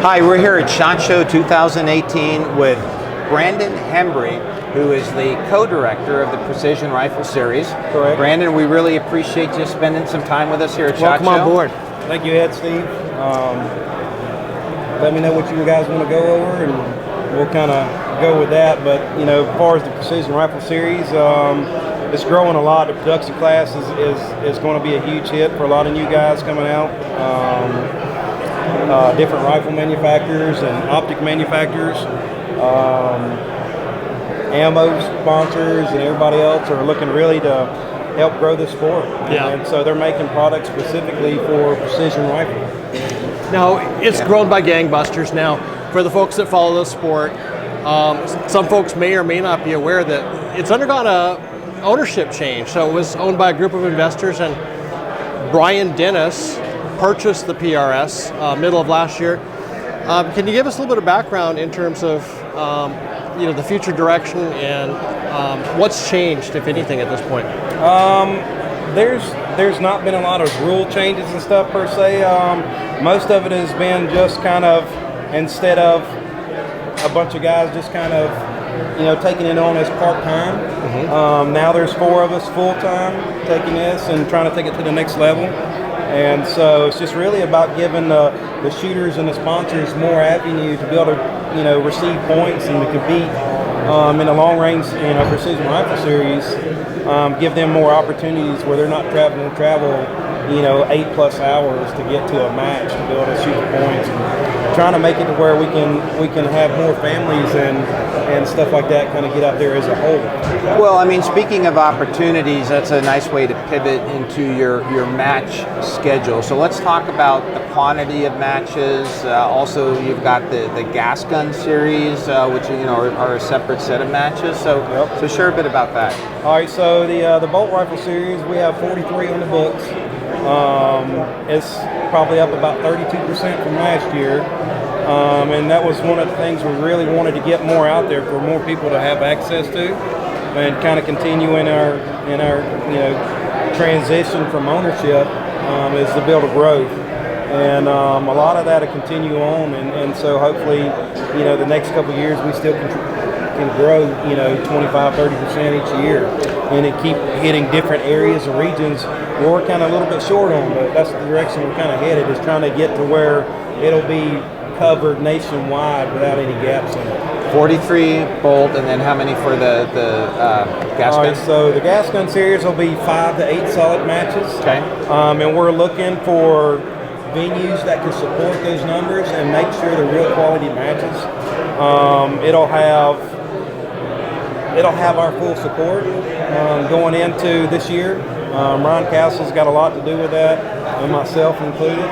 Hi, we're here at SHOT Show 2018 with Brandon Hembree, who is the co-director of the Precision Rifle Series. Correct. Brandon, we really appreciate you spending some time with us here at SHOT Show. Welcome on board. Thank you, Ed, Steve. Let me know what you guys want to go over, and we'll kind of go with that. But, you know, as far as the Precision Rifle Series, it's growing a lot. The production class is going to be a huge hit for a lot of new guys coming out. Different rifle manufacturers and optic manufacturers, ammo sponsors, and everybody else are looking really to help grow the sport. Yeah. And so they're making products specifically for precision rifle. Now, it's grown by gangbusters. Now, for the folks that follow the sport, some folks may or may not be aware that it's undergone a ownership change. So it was owned by a group of investors, and Brian Dennis purchased the PRS middle of last year. Can you give us a little bit of background in terms of the future direction and what's changed, if anything, at this point? There's not been a lot of rule changes and stuff per se. Most of it has been just kind of, instead of a bunch of guys just kind of taking it on as part-time. Mm-hmm. Now there's 4 of us full-time taking this and trying to take it to the next level. And so it's just really about giving the shooters and the sponsors more avenue to be able to, receive points and to compete in the long range, precision rifle series. Give them more opportunities where they're not travel 8+ hours to get to a match to be able to shoot the points. And trying to make it to where we can have more families and stuff like that kind of get out there as a whole. Well, I mean, speaking of opportunities, that's a nice way to pivot into your match schedule. So let's talk about the quantity of matches. Also, you've got the gas gun series, which are a separate set of matches. So, So share a bit about that. All right, so the bolt rifle series, we have 43 on the books. It's probably up about 32% from last year. And that was one of the things we really wanted to get more out there for more people to have access to, and kind of continue in our transition from ownership is to build a growth. And a lot of that will continue on, and so hopefully the next couple of years we still can grow 25-30% each year, and it keep hitting different areas and regions where we're kind of a little bit short on, but that's the direction we're kind of headed, is trying to get to where it'll be covered nationwide without any gaps in it. 43 bolt, and then how many for the gas gun? All right, so the gas gun series will be 5 to 8 solid matches. Okay. And we're looking for venues that can support those numbers and make sure they're real quality matches. It'll have our full support going into this year. Ron Castle's got a lot to do with that, and myself included.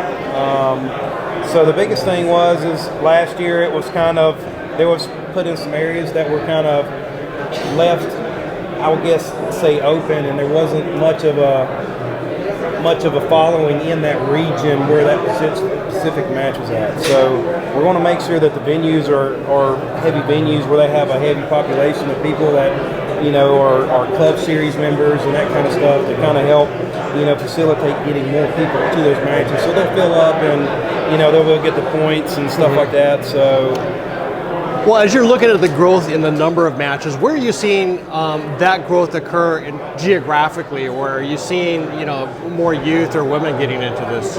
So the biggest thing was last year it was there was put in some areas that were kind of left, I would guess, say open, and there wasn't much of a following in that region where that specific match was at. So we're going to make sure that the venues are heavy venues where they have a heavy population of people that are club series members and that kind of stuff to kind of help facilitate getting more people to those matches, so they'll fill up and they'll get the points and stuff like that. So, well, as you're looking at the growth in the number of matches, where are you seeing that growth occur geographically, or are you seeing more youth or women getting into this?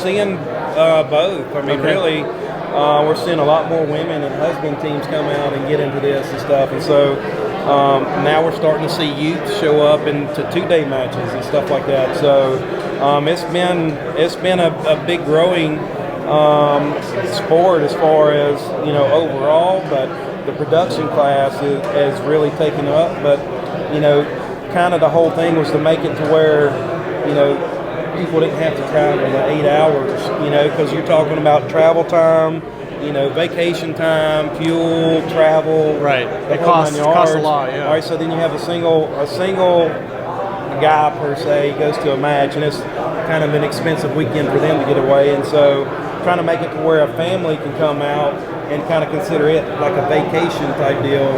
Seeing both. I mean, really, we're seeing a lot more women and husband teams come out and get into this and stuff, and so now we're starting to see youth show up into 2-day matches and stuff like that. So it's been a big growing sport as far as overall, but the production class has really taken up. But kind of the whole thing was to make it to where people didn't have to travel the 8 hours, because you're talking about travel time, vacation time, fuel, travel. Right. It costs a lot. Yeah. All right. So then you have a single guy per se goes to a match, and it's kind of an expensive weekend for them to get away. And so trying to make it to where a family can come out and kind of consider it like a vacation type deal,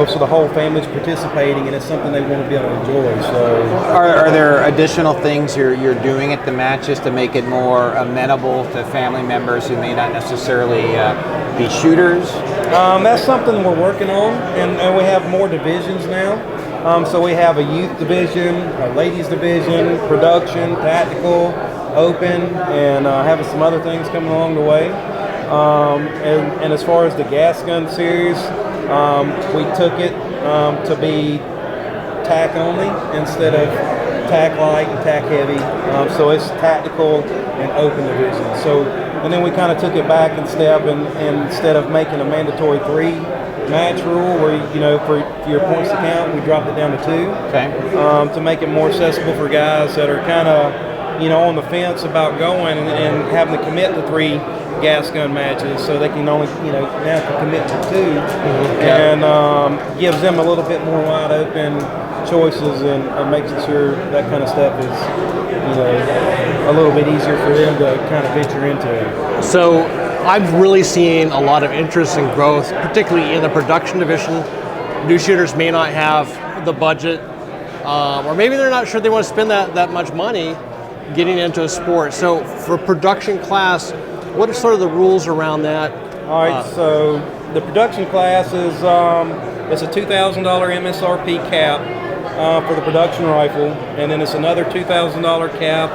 so the whole family's participating and it's something they want to be able to enjoy. So, are there additional things you're doing at the matches to make it more amenable to family members who may not necessarily be shooters? That's something we're working on, and we have more divisions now. So we have a youth division, a ladies division, production, tactical, open, and having some other things coming along the way. And as far as the gas gun series, we took it to be tack only instead of tack light and tack heavy. So it's tactical and open division. And then we kind of took it back and instead of making a mandatory 3-match rule where, for your points to count, we dropped it down to 2. Okay. To make it more accessible for guys that are kind of, on the fence about going and having to commit to 3 gas gun matches, so they can only, now can commit to 2, and gives them a little bit more wide open choices and makes sure that kind of stuff is, a little bit easier for them to kind of venture into it. So I've really seen a lot of interest and growth, particularly in the production division. New shooters may not have the budget, or maybe they're not sure they want to spend that much money getting into a sport. So for production class, what are sort of the rules around that? All right, so the production class is it's a $2,000 MSRP cap for the production rifle, and then it's another $2,000 cap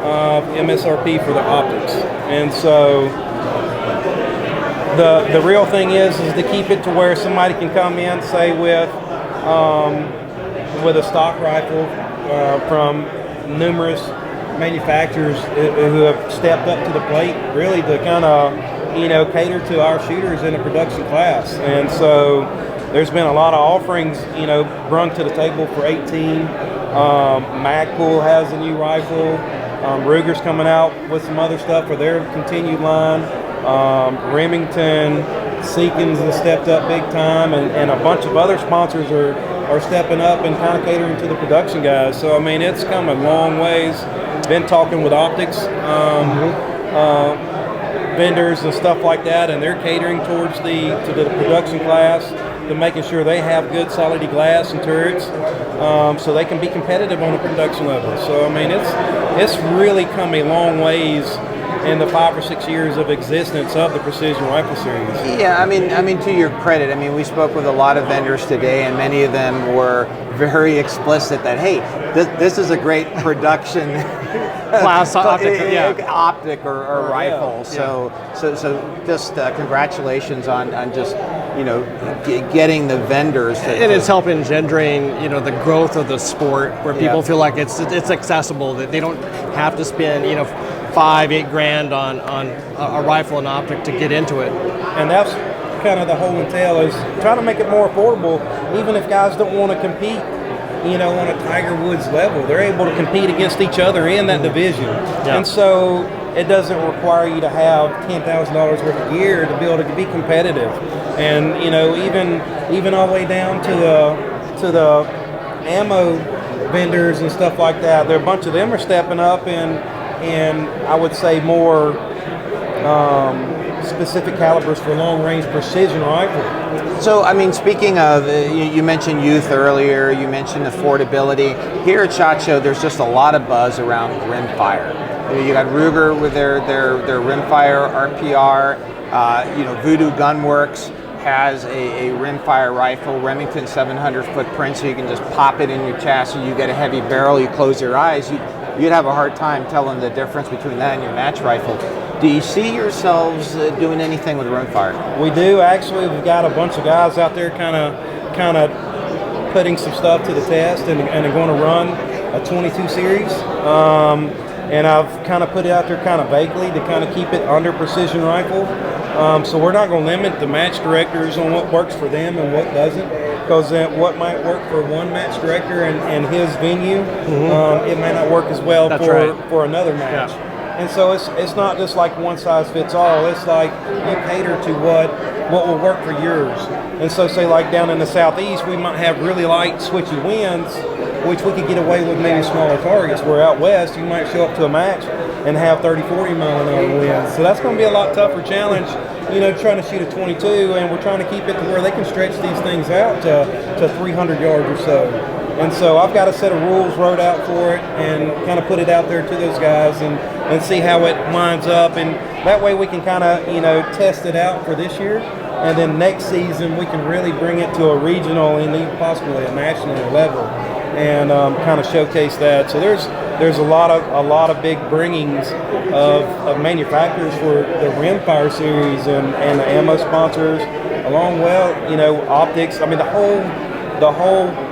MSRP for the optics. And so the real thing is to keep it to where somebody can come in, say with a stock rifle from numerous manufacturers who have stepped up to the plate, really to kind of cater to our shooters in a production class. And so there's been a lot of offerings brung to the table for 18. Magpul has a new rifle. Ruger's coming out with some other stuff for their continued line. Remington, Seekins has stepped up big time, and a bunch of other sponsors are stepping up and kind of catering to the production guys. So I mean, it's come a long ways. Been talking with optics vendors and stuff like that, and they're catering towards to the production class, to making sure they have good solid glass and turrets, so they can be competitive on the production level. So I mean, it's really come a long ways in the 5 or 6 years of existence of the Precision Rifle Series. Yeah, I mean, to your credit, I mean, we spoke with a lot of vendors today, and many of them were very explicit that, hey, this is a great production class optic or rifle. So just congratulations on just getting the vendors. And it's helped engendering the growth of the sport, where people feel like it's accessible, that they don't have to spend $5-8 grand on a rifle and optic to get into it. And that's kind of the whole entail, is trying to make it more affordable. Even if guys don't want to compete on a Tiger Woods level, they're able to compete against each other in that division. Yeah. And so it doesn't require you to have $10,000 worth of gear to be able to be competitive. And even all the way down to the ammo vendors and stuff like that, there are a bunch of them are stepping up and I would say more specific calibers for long-range precision rifle. So, I mean, speaking of, you mentioned youth earlier, you mentioned affordability. Here at SHOT Show, there's just a lot of buzz around rimfire. You got Ruger with their rimfire RPR. Voodoo Gunworks has a rimfire rifle, Remington 700 footprint, so you can just pop it in your chassis. You get a heavy barrel, you close your eyes. You'd have a hard time telling the difference between that and your match rifle. Do you see yourselves doing anything with rimfire? We do, actually. We've got a bunch of guys out there kind of putting some stuff to the test, and they're going to run a 22 series. And I've kind of put it out there kind of vaguely to kind of keep it under precision rifle. So we're not going to limit the match directors on what works for them and what doesn't, because what might work for one match director and his venue, it may not work as well for another match. Yeah. And so it's not just like one size fits all. It's like you cater to what will work for yours. And so say like down in the southeast, we might have really light switchy winds, which we could get away with maybe smaller targets. Where out west, you might show up to a match and have 30, 40 mile an hour winds. So that's going to be a lot tougher challenge, trying to shoot a 22, and we're trying to keep it to where they can stretch these things out to 300 yards or so. And so I've got a set of rules wrote out for it and kind of put it out there to those guys and see how it winds up. And that way we can kind of, test it out for this year. And then next season we can really bring it to a regional and even possibly a national level and kind of showcase that. So there's a lot of big bringings of manufacturers for the Rimfire series and the ammo sponsors, along optics. I mean the whole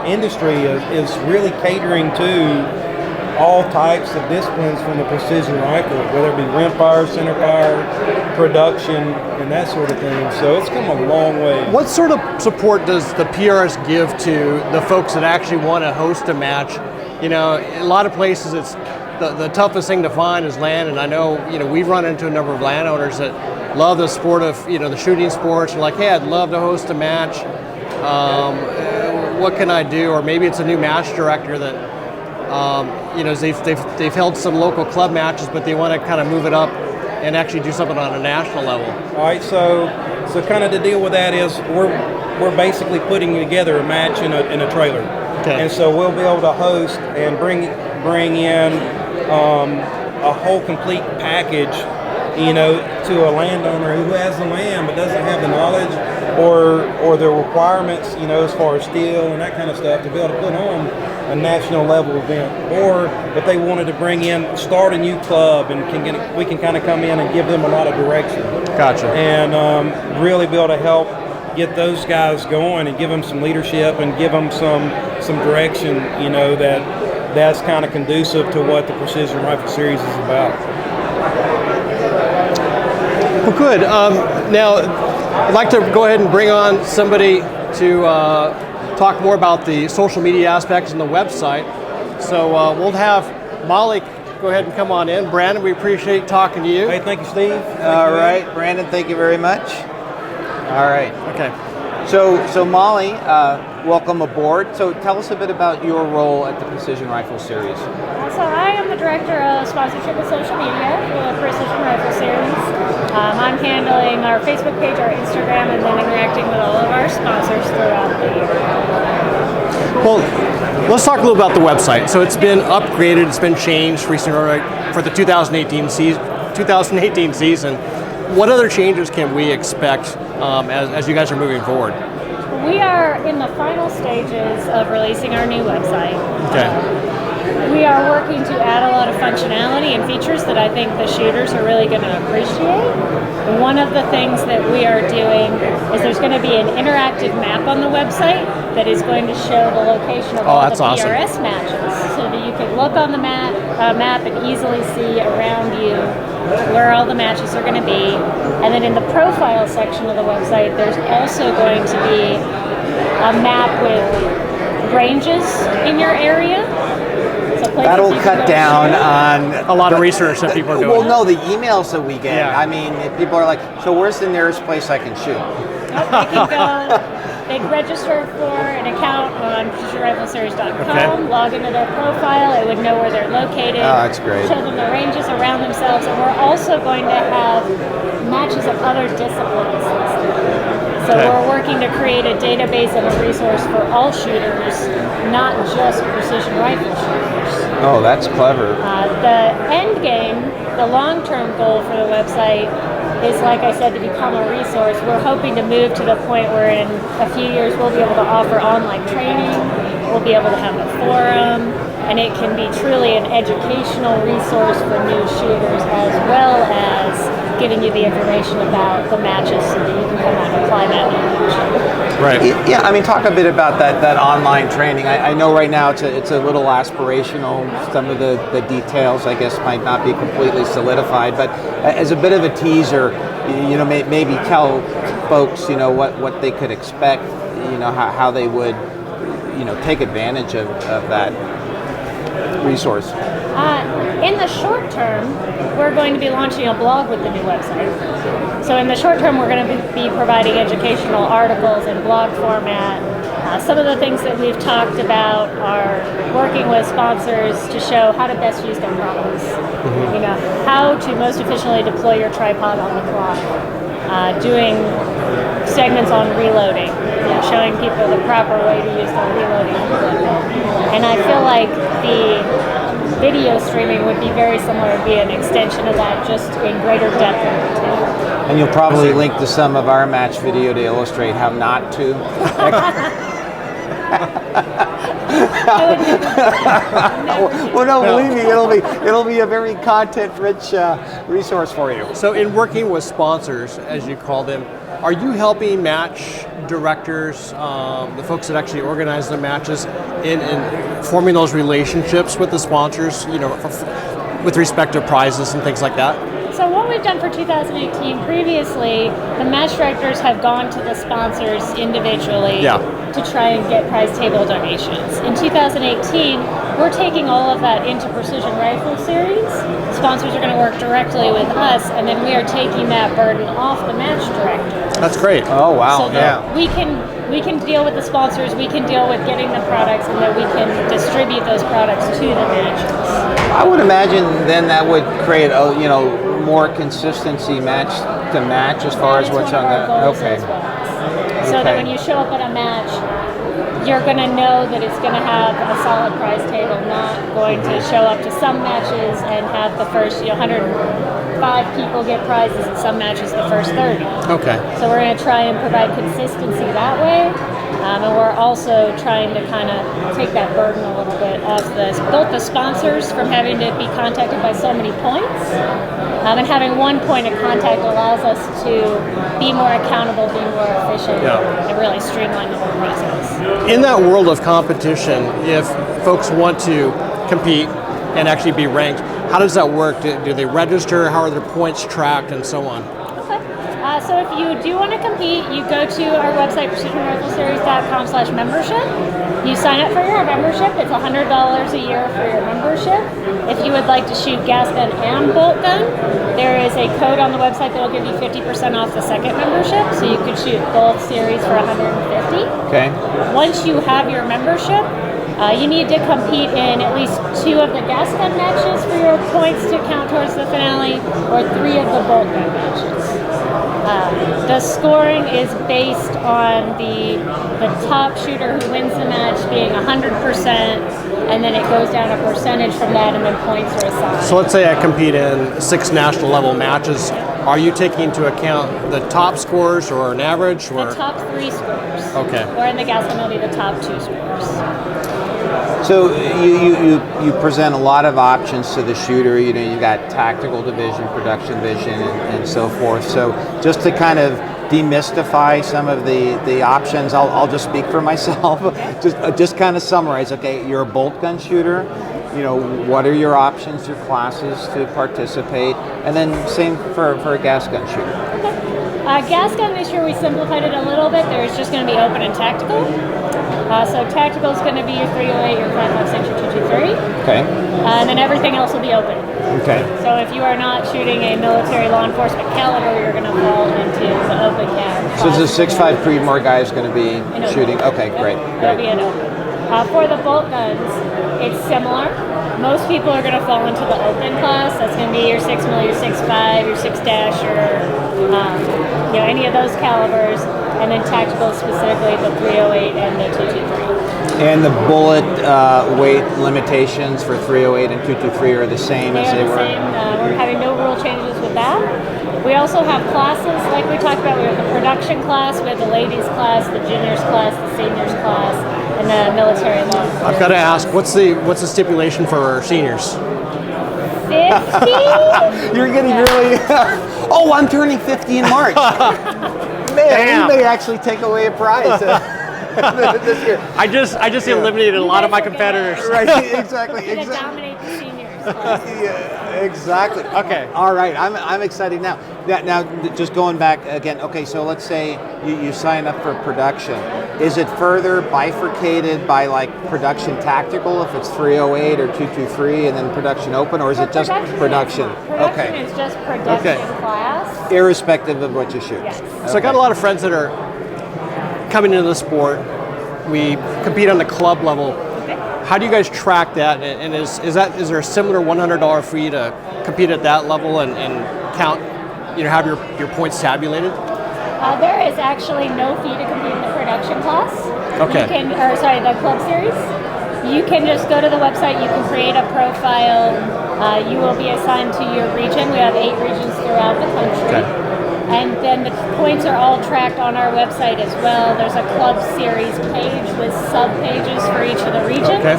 industry is really catering to all types of disciplines from the precision rifle, whether it be rimfire, centerfire, production, and that sort of thing. So it's come a long way. What sort of support does the PRS give to the folks that actually want to host a match? A lot of places it's the toughest thing to find is land, and I know we've run into a number of landowners that love the sport of the shooting sports and like, hey, I'd love to host a match. What can I do? Or maybe it's a new match director that they've held some local club matches, but they want to kind of move it up and actually do something on a national level. All right, so kind of the deal with that is we're basically putting together a match in a trailer, and so we'll be able to host and bring in a whole complete package, to a landowner who has the land but doesn't have the knowledge or the requirements, as far as steel and that kind of stuff to be able to put on a national level event. Or if they wanted to start a new club and we can kind of come in and give them a lot of direction. Gotcha. And really be able to help get those guys going and give them some leadership and give them some direction, that's kind of conducive to what the Precision Rifle Series is about. Well, good. Now, I'd like to go ahead and bring on somebody to talk more about the social media aspects and the website. So we'll have Mollie go ahead and come on in. Brandon, we appreciate talking to you. Hey, thank you, Steve. All right, Brandon, thank you very much. All right. Okay. So Mollie, welcome aboard. So tell us a bit about your role at the Precision Rifle Series. So I am the director of sponsorship and social media for the Precision Rifle Series. I'm handling our Facebook page, our Instagram, and then interacting with all of our sponsors throughout the year. Well, let's talk a little about the website. So it's been upgraded, it's been changed recently for the 2018 season. What other changes can we expect as you guys are moving forward? We are in the final stages of releasing our new website. Okay. We are working to add a lot of functionality and features that I think the shooters are really going to appreciate. One of the things that we are doing is there's going to be an interactive map on the website that is going to show the location of all the PRS matches, so that you can look on the map and easily see around you where all the matches are going to be. And then in the profile section of the website, there's also going to be a map with ranges in your area. That'll cut down on a lot of research that people are doing. Well, no, the emails that we get. Yeah. I mean, people are like, so where's the nearest place I can shoot? They can go, they'd register for an account on precisionrifleseries.com, log into their profile, it would know where they're located. Oh, that's great. Show them the ranges around themselves, and we're also going to have matches of other disciplines listed. So we're working to create a database and a resource for all shooters, not just precision rifle shooters. Oh, that's clever. The end game, the long-term goal for the website is, like I said, to become a resource. We're hoping to move to the point where in a few years we'll be able to offer online training, we'll be able to have a forum, and it can be truly an educational resource for new shooters, as well as giving you the information about the matches so that you can come out and apply that knowledge. Right. Yeah, I mean, talk a bit about that online training. I know right now it's a little aspirational. Some of the details, I guess, might not be completely solidified. But as a bit of a teaser, maybe tell folks, what they could expect, how they would, take advantage of that. resource? In the short term, we're going to be launching a blog with the new website. So in the short term, we're going to be providing educational articles in blog format. Some of the things that we've talked about are working with sponsors to show how to best use their products. You know, how to most efficiently deploy your tripod on the clock. Doing segments on reloading, showing people the proper way to use their reloading equipment. And I feel like the video streaming would be very similar, would be an extension of that, just in greater depth and detail. And you'll probably link to some of our match video to illustrate how not to. Well, no, believe me, it'll be a very content-rich resource for you. So in working with sponsors, as you call them, are you helping match directors, the folks that actually organize the matches, in forming those relationships with the sponsors, with respect to prizes and things like that? So what we've done for 2018, previously, the match directors have gone to the sponsors individually to try and get prize table donations. In 2018, we're taking all of that into Precision Rifle Series. Sponsors are going to work directly with us, and then we are taking that burden off the match directors. That's great. Oh, wow. So that we can deal with the sponsors, we can deal with getting the products, and then we can distribute those products to the matches. I would imagine then that would create more consistency match to match as far as what's on the. Okay. So that when you show up at a match, you're going to know that it's going to have a solid prize table, not going to show up to some matches and have the first 105 people get prizes, and some matches the first 30. Okay. So we're going to try and provide consistency that way. And we're also trying to kind of take that burden a little bit off both the sponsors from having to be contacted by so many points, and having one point of contact allows us to be more accountable, be more efficient, and really streamline the whole process. In that world of competition, if folks want to compete and actually be ranked, how does that work? Do they register? How are their points tracked, and so on? So if you do want to compete, you go to our website, precisionrifleseries.com/membership. You sign up for your membership. It's $100 a year for your membership. If you would like to shoot gas gun and bolt gun, there is a code on the website that will give you 50% off the second membership. So you could shoot both series for $150. Okay. Once you have your membership, you need to compete in at least 2 of the gas gun matches for your points to count towards the finale, or 3 of the bolt gun matches. The scoring is based on the top shooter who wins the match being 100%, and then it goes down a percentage from that, and then points are assigned. So let's say I compete in 6 national level matches. Are you taking into account the top scores or an average? Or? The top 3 scores. Okay. Or in the gas gun, it'll be the top 2 scores. So you present a lot of options to the shooter. You got tactical division, production division, and so forth. So just to kind of demystify some of the options, I'll just speak for myself. just kind of summarize. Okay, you're a bolt gun shooter. What are your options, your classes to participate, and then same for a gas gun shooter. Gas gun this year we simplified it a little bit. There's just going to be open and tactical. So tactical is going to be your 308, your 5.56, your 223. Okay. And then everything else will be open. Okay. So if you are not shooting a military law enforcement caliber, you're going to fall into the open gas. So the 6.5 Creedmoor guy is going to be shooting. Okay, great. It'll be an open. For the bolt guns, it's similar. Most people are going to fall into the open class. That's going to be your 6mm, your 6.5, your 6-dasher, any of those calibers. And then tactical, specifically the 308 and the 223. And the bullet weight limitations for 308 and 223 are the same as they were? Same. We're having no rule changes with that. We also have classes, like we talked about. We have the production class, we have the ladies class, the juniors class, the seniors class, and the military law. I've got to ask, what's the stipulation for seniors? 50? You're getting really... Oh, I'm turning 50 in March. Man, we may actually take away a prize this year. I just eliminated a lot of my competitors. Right, exactly. We're going to dominate the seniors class. Yeah, exactly. Okay. All right, I'm excited now. Now, just going back again. Okay, so let's say you sign up for production. Is it further bifurcated by like production tactical if it's 308 or 223 and then production open, or is it just production? Production is just production class. Irrespective of what you shoot. Yes. So I got a lot of friends that are coming into the sport. We compete on the club level. How do you guys track that? And is there a similar $100 fee to compete at that level and count, have your points tabulated? There is actually no fee to compete in the production class. Okay. The club series. You can just go to the website. You can create a profile. You will be assigned to your region. We have 8 regions throughout the country. Okay. And then the points are all tracked on our website as well. There's a club series page with sub-pages for each of the regions. Okay.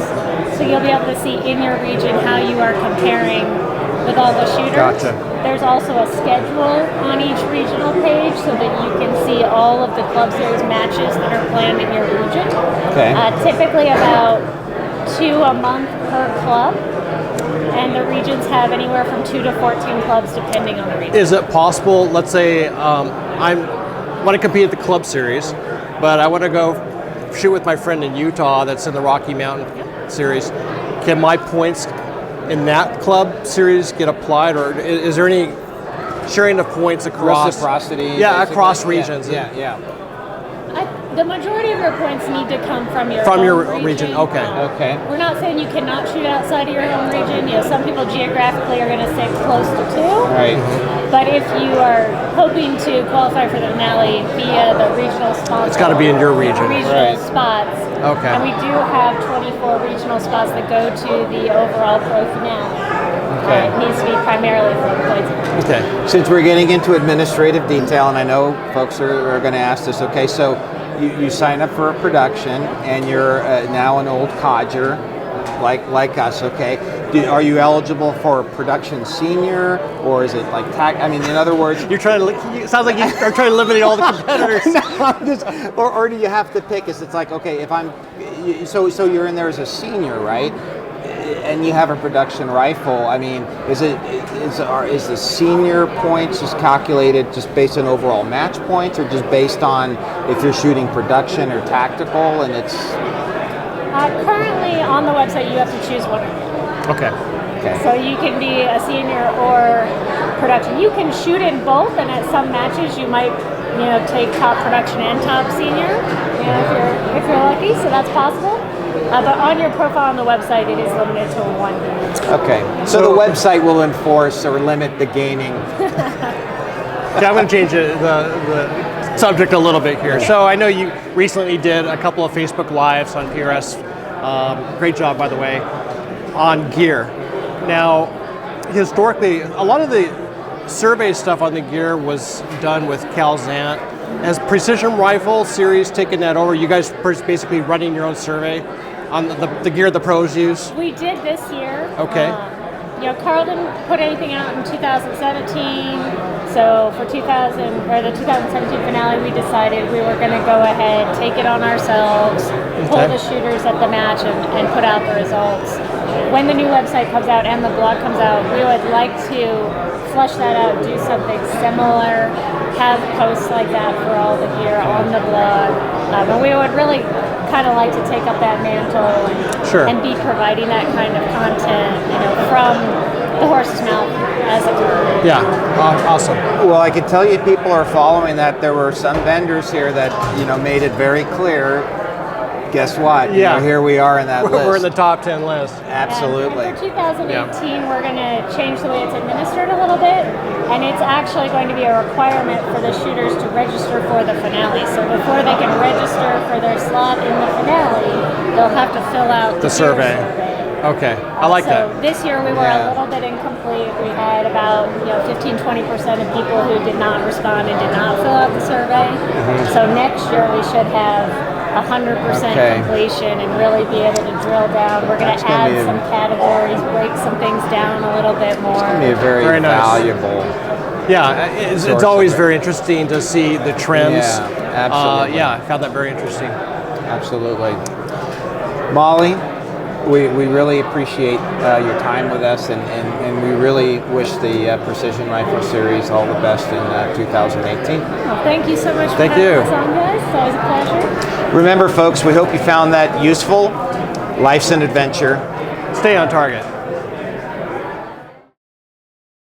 So you'll be able to see in your region how you are comparing with all the shooters. Gotcha. There's also a schedule on each regional page so that you can see all of the club series matches that are planned in your region. Okay. Typically about 2 a month per club. And the regions have anywhere from 2 to 14 clubs depending on the region. Is it possible, let's say I want to compete at the club series, but I want to go shoot with my friend in Utah that's in the Rocky Mountain series. Can my points in that club series get applied, or is there any sharing of points across? Reciprocity. Yeah, basically? across regions. Yeah. The majority of your points need to come from your region. Okay. We're not saying you cannot shoot outside of your home region. Some people geographically are going to stick close to 2. Right. But if you are hoping to qualify for the finale via the regional sponsor, It's got to be in your region. regional spots. Okay. And we do have 24 regional spots that go to the overall pro finale. Okay. It needs to be primarily for the points. Okay. Since we're getting into administrative detail, and I know folks are going to ask this, okay, so you sign up for a production, and you're now an old codger, like us, okay? Are you eligible for production senior, or is it like in other words, You're trying to. It sounds like you are trying to eliminate all the competitors. or do you have to pick? It's like, okay, if I'm, so you're in there as a senior, right? And you have a production rifle. I mean, is the senior points just calculated just based on overall match points, or just based on if you're shooting production or tactical? And it's Currently on the website, you have to choose one. Okay. So you can be a senior or production. You can shoot in both, and at some matches you might, take top production and top senior, if you're lucky. So that's possible. But on your profile on the website, it is limited to 1. okay. So the website will enforce or limit the gaming. Okay, I'm going to change the subject a little bit here. So I know you recently did a couple of Facebook Lives on PRS. Great job, by the way, on gear. Now, historically, a lot of the survey stuff on the gear was done with Calzant. Has Precision Rifle Series taken that over? You guys basically running your own survey on the gear the pros use? We did this year. Okay. Carl didn't put anything out in 2017, so for the 2017 finale, we decided we were going to go ahead, take it on ourselves, pull the shooters at the match, and put out the results. When the new website comes out and the blog comes out, we would like to flesh that out, do something similar, have posts like that for all the gear on the blog. And we would really kind of like to take up that mantle and be providing that kind of content, from the horse's mouth, as it were. Yeah, awesome. Well, I can tell you people are following that. There were some vendors here that, made it very clear. Guess what? Yeah. Here we are in that list. We're in the top 10 list. Absolutely. And for 2018, we're going to change the way it's administered a little bit, and it's actually going to be a requirement for the shooters to register for the finale. So before they can register for their slot in the finale, they'll have to fill out the survey. Okay, I like that. So this year we were a little bit incomplete. We had about 15-20% of people who did not respond and did not fill out the survey. So next year we should have 100% completion and really be able to drill down. We're going to add some categories, break some things down a little bit more. It's going to be very valuable. Yeah, it's always very interesting to see the trends. Yeah, absolutely. I found that very interesting. Absolutely. Mollie, we really appreciate your time with us, and we really wish the Precision Rifle Series all the best in 2018. Well, thank you so much for Thank having you. us on, guys. It's always a pleasure. Remember, folks, we hope you found that useful. Life's an adventure. Stay on target.